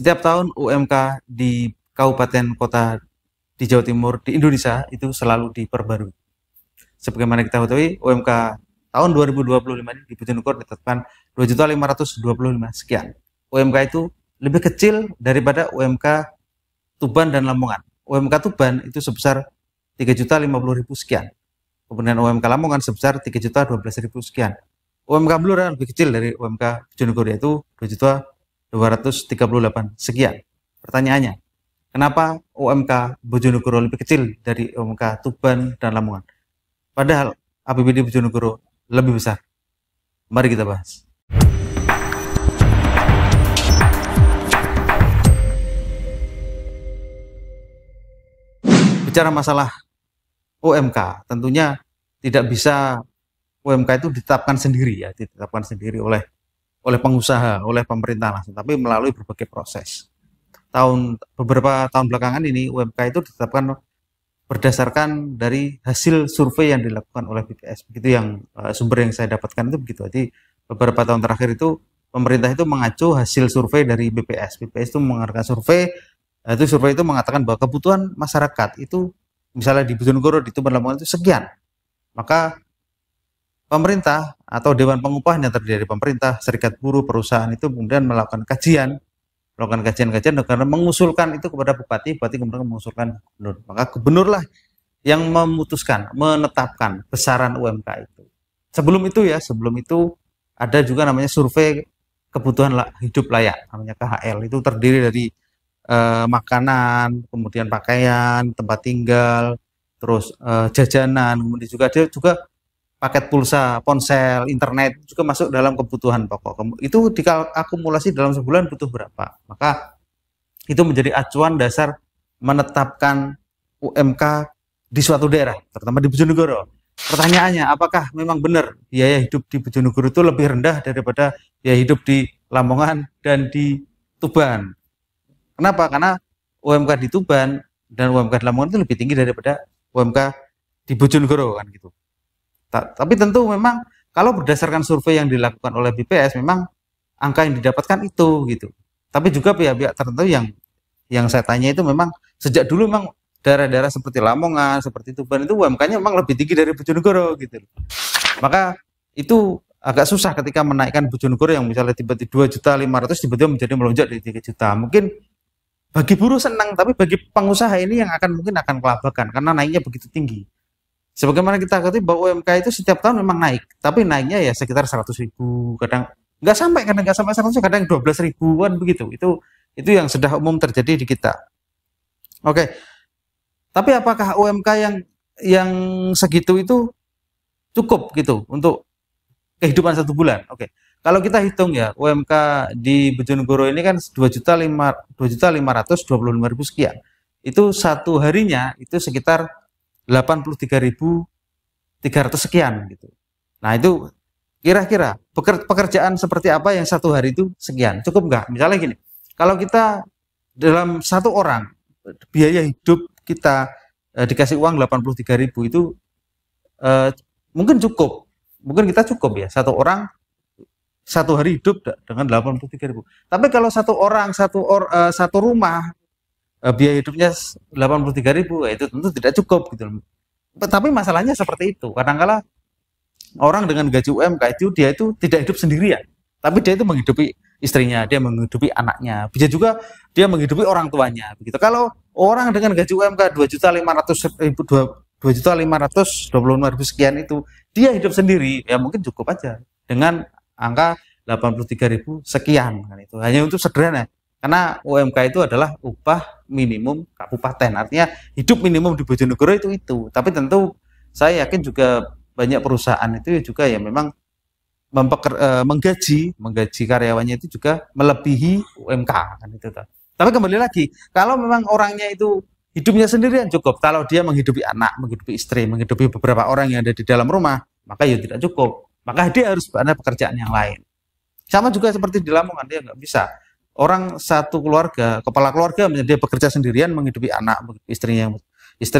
Setiap tahun UMK di kabupaten kota di Jawa Timur di Indonesia itu selalu diperbarui. Sebagaimana kita ketahui, UMK tahun 2025 ini di Bojonegoro ditetapkan 2.525 sekian. UMK itu lebih kecil daripada UMK Tuban dan Lamongan. UMK Tuban itu sebesar 3.050.000 sekian. Kemudian UMK Lamongan sebesar 3.012.000 sekian. UMK Blora lebih kecil dari UMK Bojonegoro yaitu 2.238 sekian. Pertanyaannya, kenapa UMK Bojonegoro lebih kecil dari UMK Tuban dan Lamongan? Padahal APBD Bojonegoro lebih besar. Mari kita bahas. Bicara masalah UMK, tentunya tidak bisa UMK itu ditetapkan sendiri ya, ditetapkan sendiri oleh pengusaha, oleh pemerintah langsung, tapi melalui berbagai proses. Beberapa tahun belakangan ini UMK itu ditetapkan berdasarkan dari hasil survei yang dilakukan oleh BPS. Begitu yang sumber yang saya dapatkan itu begitu. Jadi beberapa tahun terakhir itu pemerintah itu mengacu hasil survei dari BPS. BPS itu mengeluarkan survei, itu survei itu mengatakan bahwa kebutuhan masyarakat itu misalnya di Bojonegoro, di Tuban, Lamongan itu sekian. Maka pemerintah atau Dewan Pengupahan yang terdiri dari pemerintah, serikat buruh, perusahaan itu kemudian melakukan kajian karena mengusulkan itu kepada bupati kemudian mengusulkan gubernur. Maka gubernurlah yang memutuskan, menetapkan besaran UMK itu. Sebelum itu ada juga namanya survei kebutuhan hidup layak, namanya KHL. Itu terdiri dari makanan, kemudian pakaian, tempat tinggal, terus jajanan, kemudian juga ada juga paket pulsa, ponsel, internet juga masuk dalam kebutuhan pokok. Itu diakumulasi dalam sebulan butuh berapa. Maka itu menjadi acuan dasar menetapkan UMK di suatu daerah, terutama di Bojonegoro. Pertanyaannya, apakah memang benar biaya hidup di Bojonegoro itu lebih rendah daripada biaya hidup di Lamongan dan di Tuban? Kenapa? Karena UMK di Tuban dan UMK di Lamongan itu lebih tinggi daripada UMK di Bojonegoro kan gitu. Tapi tentu memang kalau berdasarkan survei yang dilakukan oleh BPS memang angka yang didapatkan itu gitu. Tapi juga pihak-pihak tertentu yang saya tanya itu memang sejak dulu memang daerah-daerah seperti Lamongan, seperti Tuban itu UMK-nya memang lebih tinggi dari Bojonegoro gitu. Maka itu agak susah ketika menaikkan Bojonegoro yang misalnya tiba-tiba 2.500.000 tiba-tiba menjadi melonjak dari 3 juta. Mungkin bagi buruh senang, tapi bagi pengusaha ini yang mungkin akan kelabakan karena naiknya begitu tinggi. Sebagaimana kita ketahui bahwa UMK itu setiap tahun memang naik, tapi naiknya ya sekitar 100.000, kadang nggak sampai 100, kadang 12.000-an begitu. Itu yang sudah umum terjadi di kita. Oke. Tapi apakah UMK yang segitu itu cukup gitu untuk kehidupan satu bulan? Oke. Kalau kita hitung ya, UMK di Bojonegoro ini kan 2.525.000 sekian. Itu satu harinya itu sekitar 83.300 sekian gitu. Nah itu kira-kira pekerjaan seperti apa yang satu hari itu sekian, cukup nggak? Misalnya gini, kalau kita dalam satu orang biaya hidup kita dikasih uang 83.000 itu mungkin kita cukup ya satu orang satu hari hidup dengan 83.000. Tapi kalau satu rumah biaya hidupnya 83.000 itu tentu tidak cukup gitu. Tapi masalahnya seperti itu. Kadang-kala orang dengan gaji UMK dia itu tidak hidup sendirian, tapi dia itu menghidupi istrinya, dia menghidupi anaknya, bisa juga dia menghidupi orang tuanya begitu. Kalau orang dengan gaji UMK 2.525.000 sekian itu dia hidup sendiri, ya mungkin cukup aja dengan angka 83.000 sekian kan itu. Hanya untuk sederhana. Karena UMK itu adalah upah minimum kabupaten. Artinya hidup minimum di Bojonegoro itu. Tapi tentu saya yakin juga banyak perusahaan itu juga ya memang menggaji karyawannya itu juga melebihi UMK kan itu. Tapi kembali lagi, kalau memang orangnya itu hidupnya sendirian cukup. Kalau dia menghidupi anak, menghidupi istri, menghidupi beberapa orang yang ada di dalam rumah, maka ya tidak cukup. Maka dia harus ada pekerjaan yang lain. Sama juga seperti di Lamongan, dia nggak bisa. Orang satu keluarga, kepala keluarga dia bekerja sendirian menghidupi anak, istri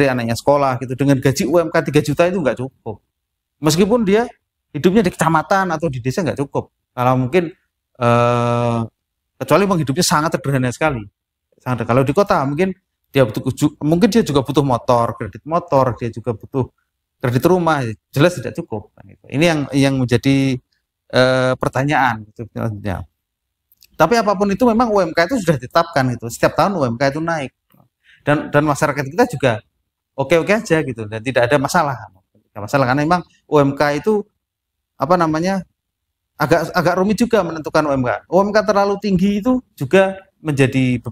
anaknya sekolah gitu dengan gaji UMK 3 juta itu nggak cukup. Meskipun dia hidupnya di kecamatan atau di desa nggak cukup. Kalau mungkin kecuali memang hidupnya sangat sederhana sekali. Sangat. Kalau di kota mungkin dia juga butuh motor, dia juga butuh kredit rumah, jelas tidak cukup. Kan, gitu. Ini yang menjadi pertanyaan. Gitu, ya. Tapi apapun itu memang UMK itu sudah ditetapkan itu. Setiap tahun UMK itu naik. Dan masyarakat kita juga oke-oke aja gitu dan tidak ada masalah. Tidak masalah karena memang UMK itu apa namanya agak rumit juga menentukan UMK. UMK terlalu tinggi itu juga menjadi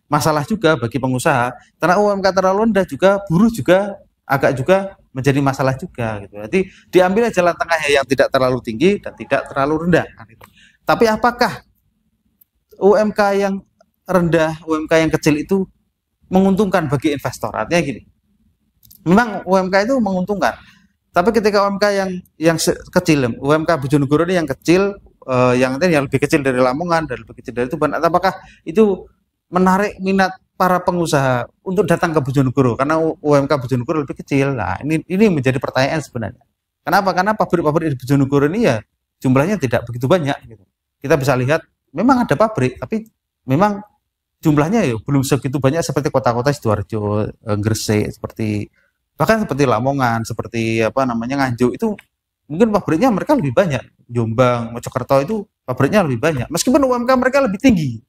masalah juga bagi pengusaha. Karena UMK terlalu rendah juga buruh juga agak juga menjadi masalah juga gitu. Jadi diambil jalan tengahnya yang tidak terlalu tinggi dan tidak terlalu rendah. Gitu. Tapi apakah UMK yang rendah, UMK yang kecil itu menguntungkan bagi investor? Artinya gini, memang UMK itu menguntungkan, tapi ketika UMK yang kecil, UMK Bojonegoro ini yang kecil, yang lebih kecil dari Lamongan, dan lebih kecil dari Tuban, apakah itu menarik minat para pengusaha untuk datang ke Bojonegoro karena UMK Bojonegoro lebih kecil? Nah, ini menjadi pertanyaan sebenarnya. Kenapa? Karena pabrik-pabrik di Bojonegoro ini ya jumlahnya tidak begitu banyak. Gitu. Kita bisa lihat, memang ada pabrik, tapi memang jumlahnya ya belum segitu banyak seperti kota-kota Sidoarjo, Gresik, bahkan seperti Lamongan, seperti Nganjuk itu mungkin pabriknya mereka lebih banyak. Jombang, Mojokerto itu pabriknya lebih banyak. Meskipun UMK mereka lebih tinggi.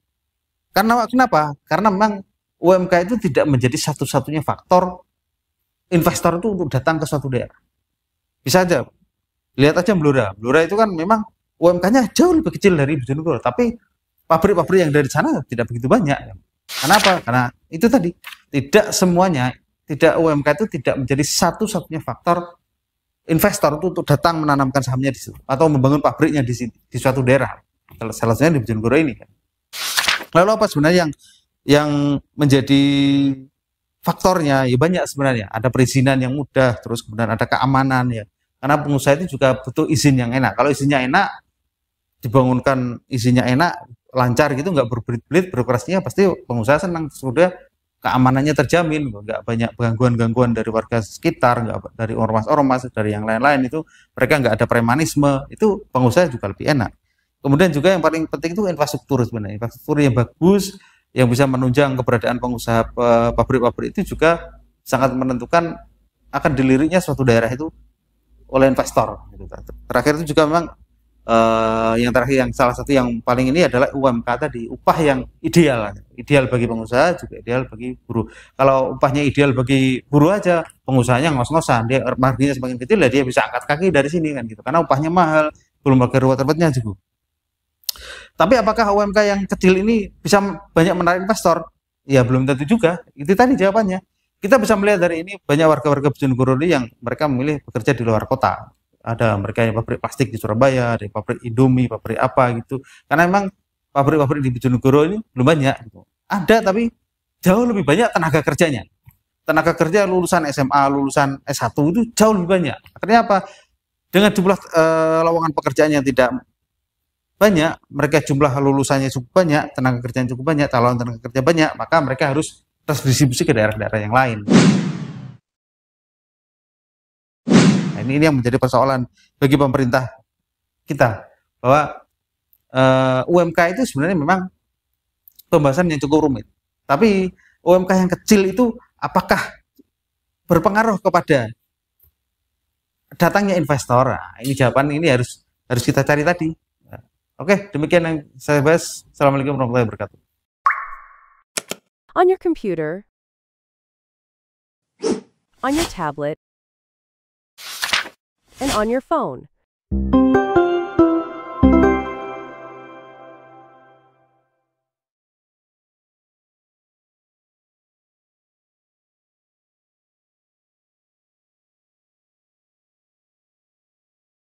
Kenapa? Karena memang UMK itu tidak menjadi satu-satunya faktor investor itu untuk datang ke suatu daerah. Bisa aja lihat aja Blora. Blora itu kan memang UMK-nya jauh lebih kecil dari Bojonegoro, tapi pabrik-pabrik yang dari sana tidak begitu banyak. Kenapa? Karena itu tadi, tidak semuanya, UMK itu tidak menjadi satu-satunya faktor investor itu untuk datang menanamkan sahamnya di situ atau membangun pabriknya di suatu daerah. Salah satunya di Bojonegoro ini. Lalu apa sebenarnya yang menjadi faktornya? Ya banyak sebenarnya. Ada perizinan yang mudah, terus kemudian ada keamanan ya. Karena pengusaha itu juga butuh izin yang enak. Kalau izinnya enak, dibangunkan izinnya enak, lancar gitu, nggak berbelit-belit, birokrasinya pasti pengusaha senang. Sudah keamanannya terjamin, nggak banyak gangguan-gangguan dari warga sekitar, nggak dari ormas-ormas, dari yang lain-lain itu, mereka nggak ada premanisme, itu pengusaha juga lebih enak. Kemudian juga yang paling penting itu infrastruktur sebenarnya, infrastruktur yang bagus, yang bisa menunjang keberadaan pengusaha pabrik-pabrik itu juga sangat menentukan akan diliriknya suatu daerah itu oleh investor. Terakhir itu juga memang yang terakhir, yang salah satu yang paling ini adalah UMK tadi, upah yang ideal bagi pengusaha juga ideal bagi buruh. Kalau upahnya ideal bagi buruh aja, pengusahanya ngos-ngosan, dia marginnya semakin kecil lah, dia bisa angkat kaki dari sini kan gitu, karena upahnya mahal, belum pakai ruwet tempatnya juga. Tapi apakah UMK yang kecil ini bisa banyak menarik investor? Ya belum tentu juga. Itu tadi jawabannya. Kita bisa melihat dari ini banyak warga-warga Bojonegoro yang mereka memilih bekerja di luar kota. Ada mereka yang pabrik plastik di Surabaya, ada pabrik Indomie, pabrik apa gitu. Karena memang pabrik-pabrik di Bojonegoro ini belum banyak. Gitu. Ada tapi jauh lebih banyak tenaga kerjanya. Tenaga kerja lulusan SMA, lulusan S1 itu jauh lebih banyak. Akhirnya apa? Dengan jumlah lowongan pekerjaan yang tidak banyak, mereka jumlah lulusannya cukup banyak, tenaga kerjanya cukup banyak, calon tenaga kerja banyak, maka mereka harus terdistribusi ke daerah-daerah yang lain. Nah, ini yang menjadi persoalan bagi pemerintah kita, bahwa UMK itu sebenarnya memang pembahasan yang cukup rumit. Tapi UMK yang kecil itu apakah berpengaruh kepada datangnya investor? Nah, ini jawaban ini harus kita cari tadi. Oke, demikian yang saya bahas. Assalamualaikum warahmatullahi wabarakatuh. On your computer, on your tablet, and on your phone.